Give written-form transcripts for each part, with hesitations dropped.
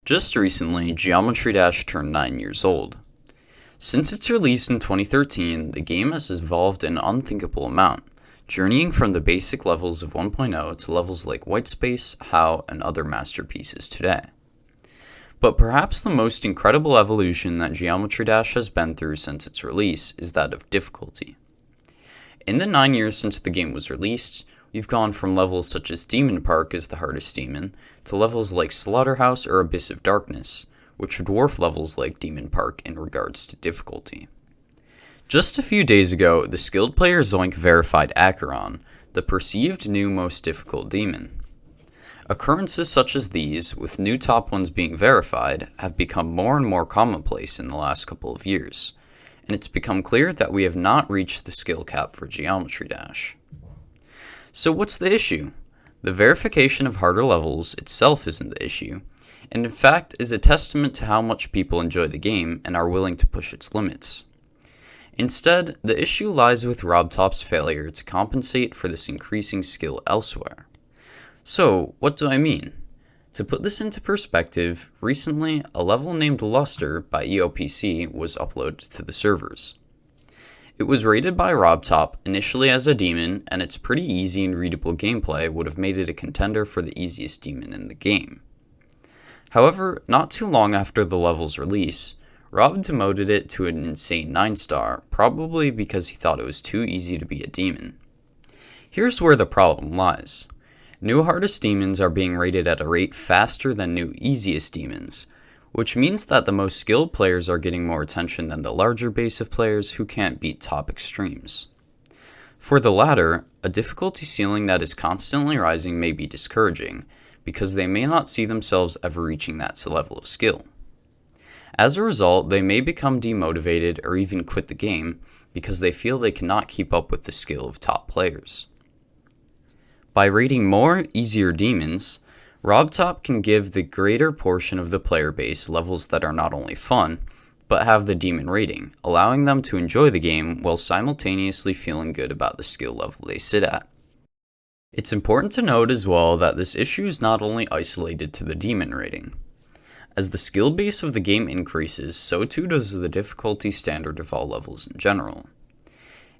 Just recently, Geometry Dash turned 9 years old. Since its release in 2013, the game has evolved an unthinkable amount, journeying from the basic levels of 1.0 to levels like Whitespace, How, and other masterpieces today. But perhaps the most incredible evolution that Geometry Dash has been through since its release is that of difficulty. In the 9 years since the game was released, we've gone from levels such as Demon Park as the hardest demon, to levels like Slaughterhouse or Abyss of Darkness, which dwarf levels like Demon Park in regards to difficulty. Just a few days ago, the skilled player Zoink verified Acheron, the perceived new most difficult demon. Occurrences such as these, with new top ones being verified, have become more and more commonplace in the last couple of years, and it's become clear that we have not reached the skill cap for Geometry Dash. So what's the issue? The verification of harder levels itself isn't the issue, and in fact is a testament to how much people enjoy the game and are willing to push its limits. Instead, the issue lies with RobTop's failure to compensate for this increasing skill elsewhere. So, what do I mean? To put this into perspective, recently a level named Luster by EOPC was uploaded to the servers. It was rated by RobTop initially as a demon, and its pretty easy and readable gameplay would have made it a contender for the easiest demon in the game. However, not too long after the level's release, Rob demoted it to an insane 9-star, probably because he thought it was too easy to be a demon. Here's where the problem lies. New hardest demons are being rated at a rate faster than new easiest demons, which means that the most skilled players are getting more attention than the larger base of players who can't beat top extremes. For the latter, a difficulty ceiling that is constantly rising may be discouraging, because they may not see themselves ever reaching that level of skill. As a result, they may become demotivated or even quit the game because they feel they cannot keep up with the skill of top players. By rating more, easier demons, RobTop can give the greater portion of the player base levels that are not only fun, but have the demon rating, allowing them to enjoy the game while simultaneously feeling good about the skill level they sit at. It's important to note as well that this issue is not only isolated to the demon rating. As the skill base of the game increases, so too does the difficulty standard of all levels in general.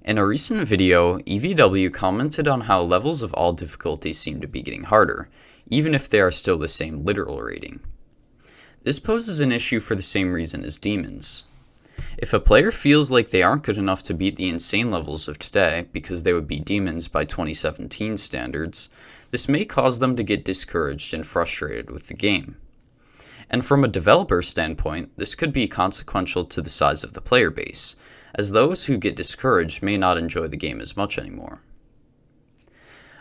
In a recent video, EVW commented on how levels of all difficulties seem to be getting harder, even if they are still the same literal rating. This poses an issue for the same reason as demons. If a player feels like they aren't good enough to beat the insane levels of today because they would be demons by 2017 standards, this may cause them to get discouraged and frustrated with the game. And from a developer standpoint, this could be consequential to the size of the player base, as those who get discouraged may not enjoy the game as much anymore.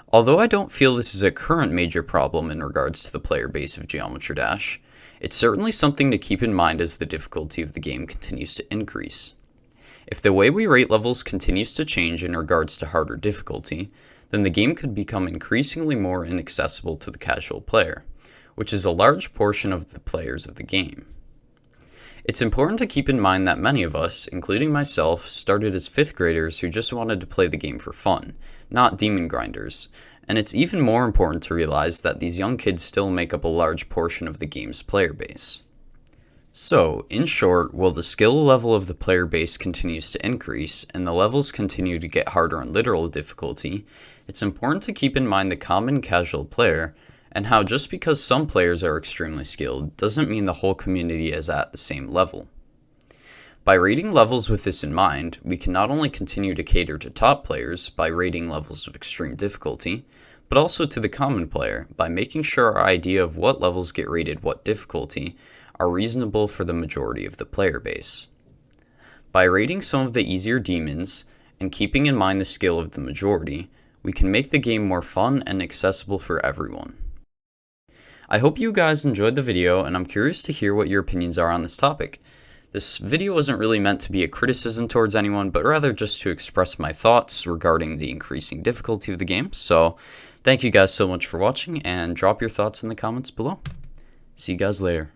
Although I don't feel this is a current major problem in regards to the player base of Geometry Dash, it's certainly something to keep in mind as the difficulty of the game continues to increase. If the way we rate levels continues to change in regards to harder difficulty, then the game could become increasingly more inaccessible to the casual player, which is a large portion of the players of the game. It's important to keep in mind that many of us, including myself, started as 5th graders who just wanted to play the game for fun, not demon grinders, and it's even more important to realize that these young kids still make up a large portion of the game's player base. So, in short, while the skill level of the player base continues to increase and the levels continue to get harder on literal difficulty, it's important to keep in mind the common casual player and how just because some players are extremely skilled doesn't mean the whole community is at the same level. By rating levels with this in mind, we can not only continue to cater to top players by rating levels of extreme difficulty, but also to the common player by making sure our idea of what levels get rated what difficulty are reasonable for the majority of the player base. By rating some of the easier demons and keeping in mind the skill of the majority, we can make the game more fun and accessible for everyone. I hope you guys enjoyed the video, and I'm curious to hear what your opinions are on this topic. This video wasn't really meant to be a criticism towards anyone, but rather just to express my thoughts regarding the increasing difficulty of the game. So, thank you guys so much for watching, and drop your thoughts in the comments below. See you guys later.